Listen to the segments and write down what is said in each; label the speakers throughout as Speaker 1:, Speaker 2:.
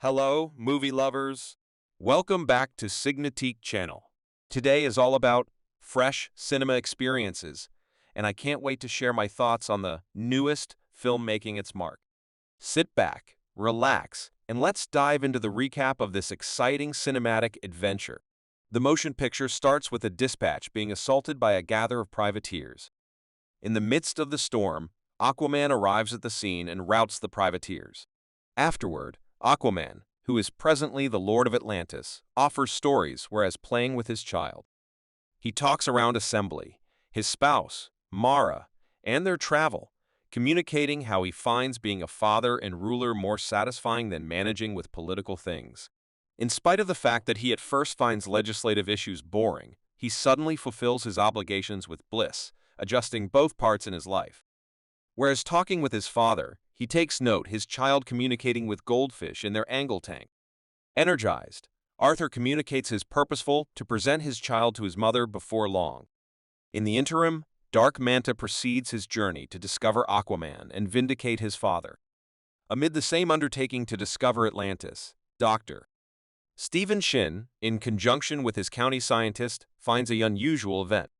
Speaker 1: Hello, movie lovers. Welcome back to SignaMovie channel. Today is all about fresh cinema experiences, and I can't wait to share my thoughts on the newest film making its mark. Sit back, relax, and let's dive into the recap of this exciting cinematic adventure. The motion picture starts with a dispatch being assaulted by a gather of privateers. In the midst of the storm, Aquaman arrives at the scene and routs the privateers. Afterward, Aquaman, who is presently the Lord of Atlantis, offers stories whereas playing with his child. He talks around assembly, his spouse, Mara, and their travel, communicating how he finds being a father and ruler more satisfying than managing with political things. In spite of the fact that he at first finds legislative issues boring, he suddenly fulfills his obligations with bliss, adjusting both parts in his life. Whereas talking with his father, he takes note his child communicating with goldfish in their angle tank. Energized, Arthur communicates his purposeful to present his child to his mother before long. In the interim, Dark Manta proceeds his journey to discover Aquaman and vindicate his father. Amid the same undertaking to discover Atlantis, Dr. Stephen Shin, in conjunction with his county scientist, finds an unusual event.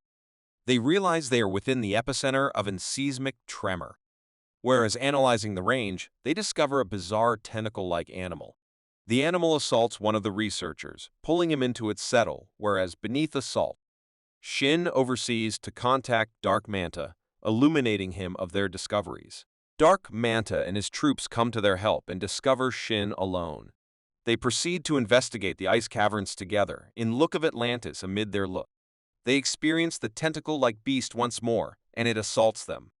Speaker 1: They realize they are within the epicenter of a seismic tremor. Whereas analyzing the range, they discover a bizarre tentacle-like animal. The animal assaults one of the researchers, pulling him into its settle, whereas beneath assault, Shin oversees to contact Dark Manta, illuminating him of their discoveries. Dark Manta and his troops come to their help and discover Shin alone. They proceed to investigate the ice caverns together, in look of Atlantis amid their look. They experience the tentacle-like beast once more, and it assaults them.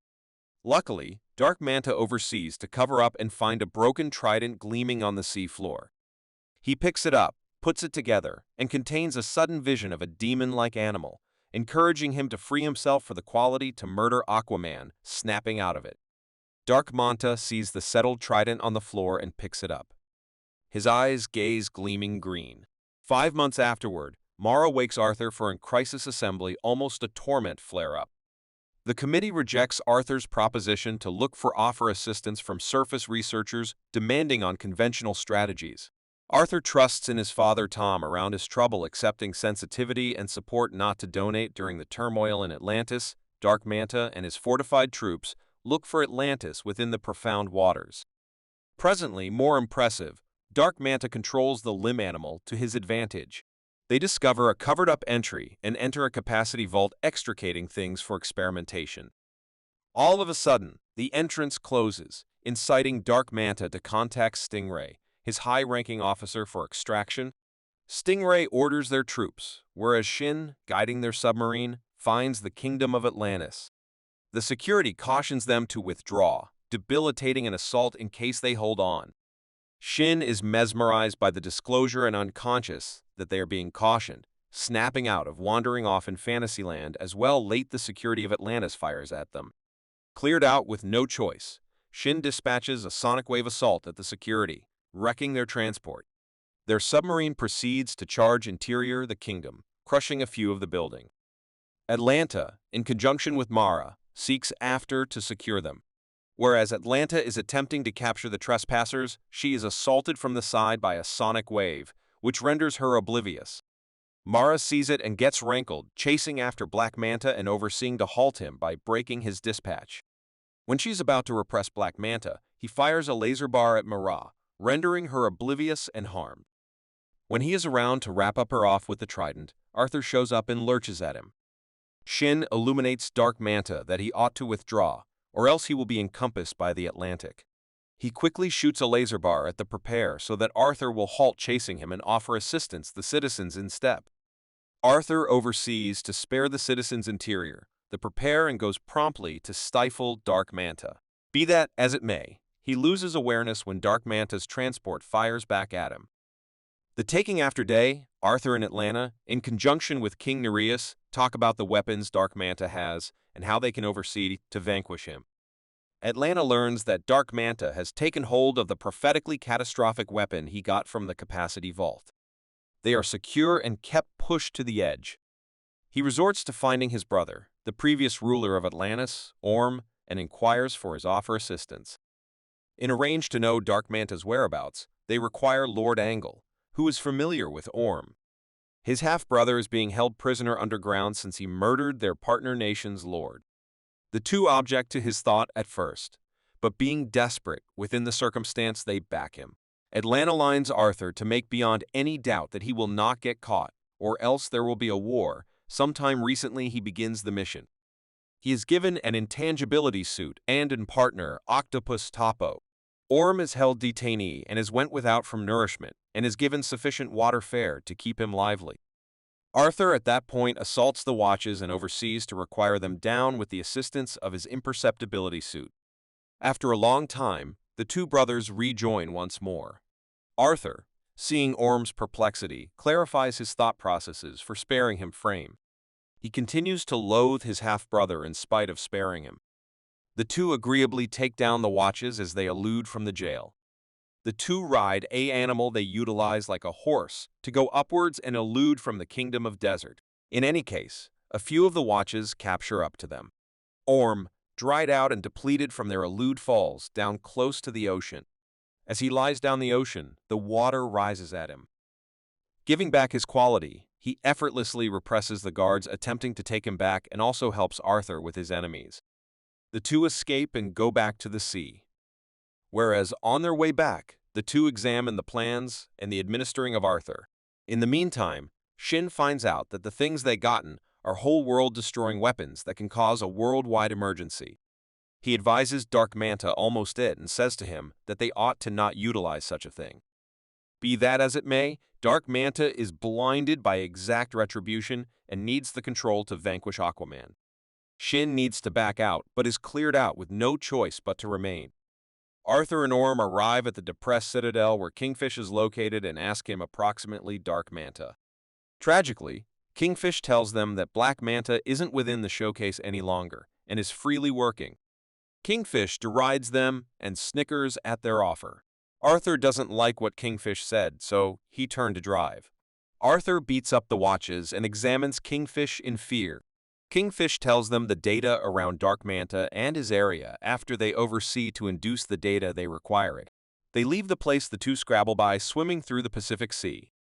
Speaker 1: Luckily, Dark Manta oversees to cover up and find a broken trident gleaming on the sea floor. He picks it up, puts it together, and contains a sudden vision of a demon-like animal, encouraging him to free himself for the quality to murder Aquaman, snapping out of it. Dark Manta sees the settled trident on the floor and picks it up. His eyes gaze gleaming green. 5 months afterward, Mara wakes Arthur for a crisis assembly, almost a torment flare-up. The committee rejects Arthur's proposition to look for offer assistance from surface researchers demanding unconventional strategies. Arthur trusts in his father Tom around his trouble, accepting sensitivity and support not to donate during the turmoil in Atlantis. Dark Manta and his fortified troops look for Atlantis within the profound waters. Presently, more impressive, Dark Manta controls the limb animal to his advantage. They discover a covered-up entry and enter a capacity vault, extricating things for experimentation. All of a sudden, the entrance closes, inciting Dark Manta to contact Stingray, his high-ranking officer, for extraction. Stingray orders their troops, whereas Shin, guiding their submarine, finds the kingdom of Atlantis. The security cautions them to withdraw, debilitating an assault in case they hold on. Shin is mesmerized by the disclosure and unconscious that they are being cautioned, snapping out of wandering off in Fantasyland as well. Late, the security of Atlantis fires at them. Cleared out with no choice, Shin dispatches a sonic wave assault at the security, wrecking their transport. Their submarine proceeds to charge interior the kingdom, crushing a few of the building. Atlanta, in conjunction with Mara, seeks after to secure them. Whereas Atlanta is attempting to capture the trespassers, she is assaulted from the side by a sonic wave, which renders her oblivious. Mara sees it and gets rankled, chasing after Black Manta and overseeing to halt him by breaking his dispatch. When she's about to repress Black Manta, he fires a laser bar at Mara, rendering her oblivious and harmed. When he is around to wrap up her off with the trident, Arthur shows up and lurches at him. Shin illuminates Dark Manta that he ought to withdraw, or else he will be encompassed by the Atlantic. He quickly shoots a laser bar at the Prepare so that Arthur will halt chasing him and offer assistance the citizens instead. Arthur oversees to spare the citizens' interior, the Prepare, and goes promptly to stifle Dark Manta. Be that as it may, he loses awareness when Dark Manta's transport fires back at him. The taking after day, Arthur and Atlanta, in conjunction with King Nereus, talk about the weapons Dark Manta has and how they can oversee to vanquish him. Atlanta learns that Dark Manta has taken hold of the prophetically catastrophic weapon he got from the capacity vault. They are secure and kept pushed to the edge. He resorts to finding his brother, the previous ruler of Atlantis, Orm, and inquires for his offer assistance. In a range to know Dark Manta's whereabouts, they require Lord Angle, who is familiar with Orm. His half-brother is being held prisoner underground since he murdered their partner nation's lord. The two object to his thought at first, but being desperate within the circumstance, they back him. Atlanta lines Arthur to make beyond any doubt that he will not get caught, or else there will be a war. Sometime recently he begins the mission. He is given an intangibility suit and in partner, Octopus Topo. Orm is held detainee and is went without from nourishment, and is given sufficient water fare to keep him lively. Arthur at that point assaults the watches and oversees to require them down with the assistance of his imperceptibility suit. After a long time, the two brothers rejoin once more. Arthur, seeing Orm's perplexity, clarifies his thought processes for sparing him frame. He continues to loathe his half-brother in spite of sparing him. The two agreeably take down the watches as they elude from the jail. The two ride a animal they utilize like a horse to go upwards and elude from the kingdom of desert. In any case, a few of the watches capture up to them. Orm, dried out and depleted from their elude, falls down close to the ocean. As he lies down the ocean, the water rises at him. Giving back his quality, he effortlessly represses the guards attempting to take him back and also helps Arthur with his enemies. The two escape and go back to the sea. Whereas on their way back, the two examine the plans and the administering of Arthur. In the meantime, Shin finds out that the things they gotten are whole world-destroying weapons that can cause a worldwide emergency. He advises Dark Manta almost it and says to him that they ought to not utilize such a thing. Be that as it may, Dark Manta is blinded by exact retribution and needs the control to vanquish Aquaman. Shin needs to back out, but is cleared out with no choice but to remain. Arthur and Orm arrive at the depressed citadel where Kingfish is located and ask him approximately Dark Manta. Tragically, Kingfish tells them that Black Manta isn't within the showcase any longer and is freely working. Kingfish derides them and snickers at their offer. Arthur doesn't like what Kingfish said, so he turned to drive. Arthur beats up the watches and examines Kingfish in fear. Kingfish tells them the data around Dark Manta and his area after they oversee to induce the data they require it. They leave the place the two scrabble by swimming through the Pacific Sea.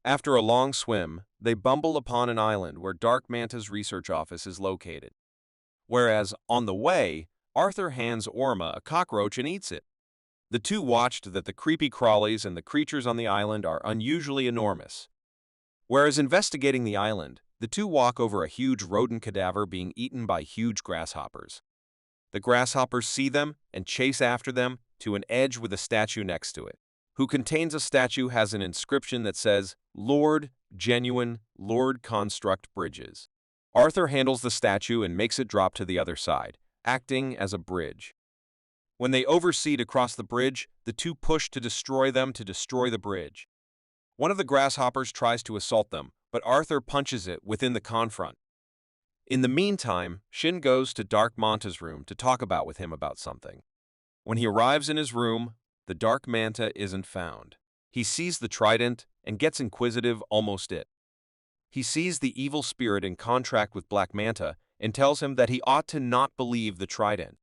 Speaker 1: After a long swim, they bumble upon an island where Dark Manta's research office is located. Whereas, on the way, Arthur hands Orma a cockroach and eats it. The two watched that the creepy crawlies and the creatures on the island are unusually enormous. Whereas investigating the island, the two walk over a huge rodent cadaver being eaten by huge grasshoppers. The grasshoppers see them and chase after them to an edge with a statue next to it. Who contains a statue has an inscription that says, Lord, Genuine, Lord Construct Bridges. Arthur handles the statue and makes it drop to the other side, acting as a bridge. When they oversee to cross the bridge, the two push to destroy the bridge. One of the grasshoppers tries to assault them, but Arthur punches it within the confront. In the meantime, Shin goes to Dark Manta's room to talk with him about something. When he arrives in his room, the Dark Manta isn't found. He sees the trident and gets inquisitive almost it. He sees the evil spirit in contract with Black Manta and tells him that he ought to not believe the trident.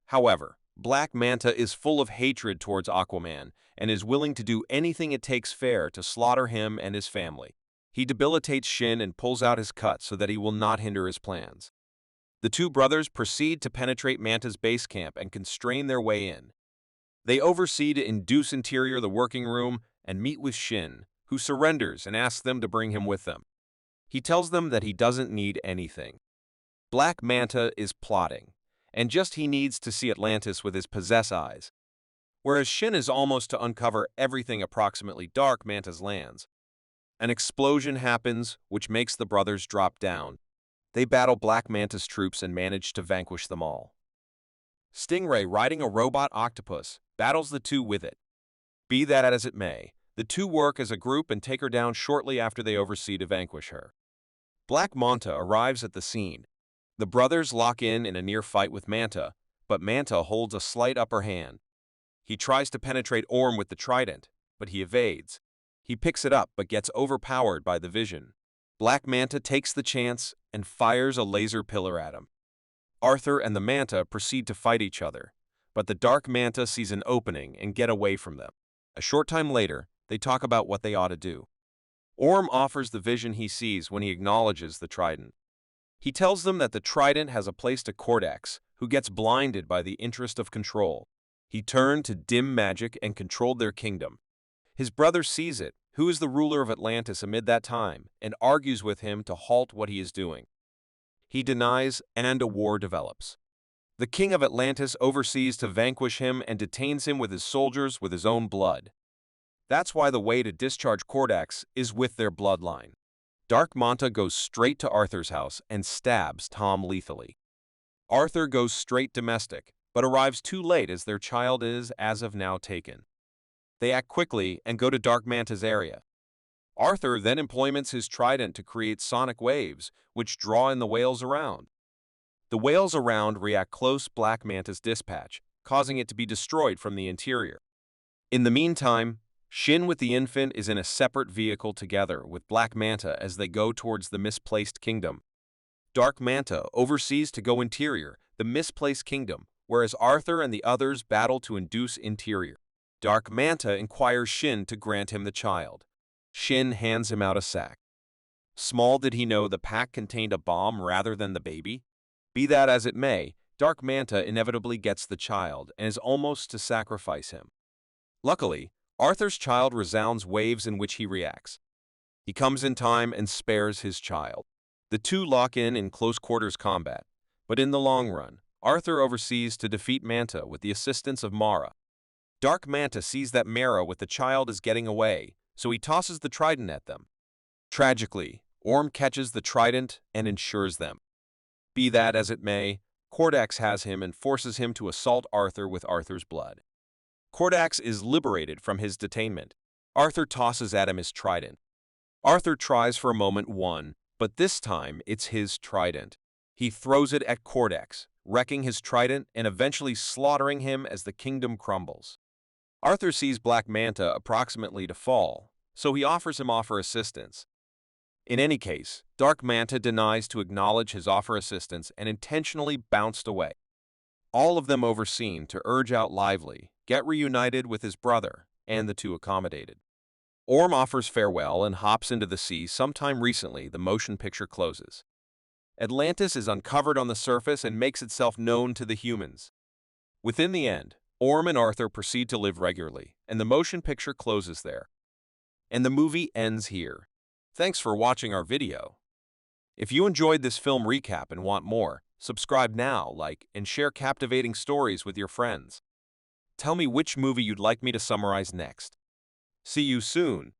Speaker 1: However, Black Manta is full of hatred towards Aquaman and is willing to do anything it takes fair to slaughter him and his family. He debilitates Shin and pulls out his cut so that he will not hinder his plans. The two brothers proceed to penetrate Manta's base camp and constrain their way in. They oversee to induce interior the working room and meet with Shin, who surrenders and asks them to bring him with them. He tells them that he doesn't need anything. Black Manta is plotting, and just he needs to see Atlantis with his possess eyes. Whereas Shin is almost to uncover everything approximately Dark Manta's lands. An explosion happens, which makes the brothers drop down. They battle Black Manta's troops and manage to vanquish them all. Stingray, riding a robot octopus, battles the two with it. Be that as it may, the two work as a group and take her down shortly after they oversee to vanquish her. Black Manta arrives at the scene. The brothers lock in a near fight with Manta, but Manta holds a slight upper hand. He tries to penetrate Orm with the trident, but he evades. He picks it up but gets overpowered by the vision. Black Manta takes the chance and fires a laser pillar at him. Arthur and the Manta proceed to fight each other, but the Dark Manta sees an opening and get away from them. A short time later, they talk about what they ought to do. Orm offers the vision he sees when he acknowledges the trident. He tells them that the trident has a place to Cordax, who gets blinded by the interest of control. He turned to dim magic and controlled their kingdom. His brother sees it, who is the ruler of Atlantis amid that time, and argues with him to halt what he is doing. He denies, and a war develops. The king of Atlantis oversees to vanquish him and detains him with his soldiers with his own blood. That's why the way to discharge Cordax is with their bloodline. Dark Manta goes straight to Arthur's house and stabs Tom lethally. Arthur goes straight domestic, but arrives too late as their child is, as of now, taken. They act quickly and go to Dark Manta's area. Arthur then employs his trident to create sonic waves, which draw in the whales around. The whales around react close Black Manta's dispatch, causing it to be destroyed from the interior. In the meantime, Shin with the infant is in a separate vehicle together with Black Manta as they go towards the misplaced kingdom. Dark Manta oversees to go interior, the misplaced kingdom, whereas Arthur and the others battle to induce interior. Dark Manta inquires Shin to grant him the child. Shin hands him out a sack. Small did he know the pack contained a bomb rather than the baby. Be that as it may, Dark Manta inevitably gets the child and is almost to sacrifice him. Luckily, Arthur's child resounds waves in which he reacts. He comes in time and spares his child. The two lock in close quarters combat, but in the long run, Arthur oversees to defeat Manta with the assistance of Mara. Dark Manta sees that Mara with the child is getting away, so he tosses the trident at them. Tragically, Orm catches the trident and ensures them. Be that as it may, Cordax has him and forces him to assault Arthur with Arthur's blood. Cordax is liberated from his detainment. Arthur tosses at him his trident. Arthur tries for a moment one, but this time it's his trident. He throws it at Cordax, wrecking his trident and eventually slaughtering him as the kingdom crumbles. Arthur sees Black Manta approximately to fall, so he offers him assistance. In any case, Dark Manta denies to acknowledge his assistance and intentionally bounced away. All of them overseen to urge out Lively, get reunited with his brother, and the two accommodated. Orm offers farewell and hops into the sea. Sometime recently, the motion picture closes. Atlantis is uncovered on the surface and makes itself known to the humans. Within the end, Orm and Arthur proceed to live regularly, and the motion picture closes there. And the movie ends here. Thanks for watching our video. If you enjoyed this film recap and want more, subscribe now, like, and share captivating stories with your friends. Tell me which movie you'd like me to summarize next. See you soon.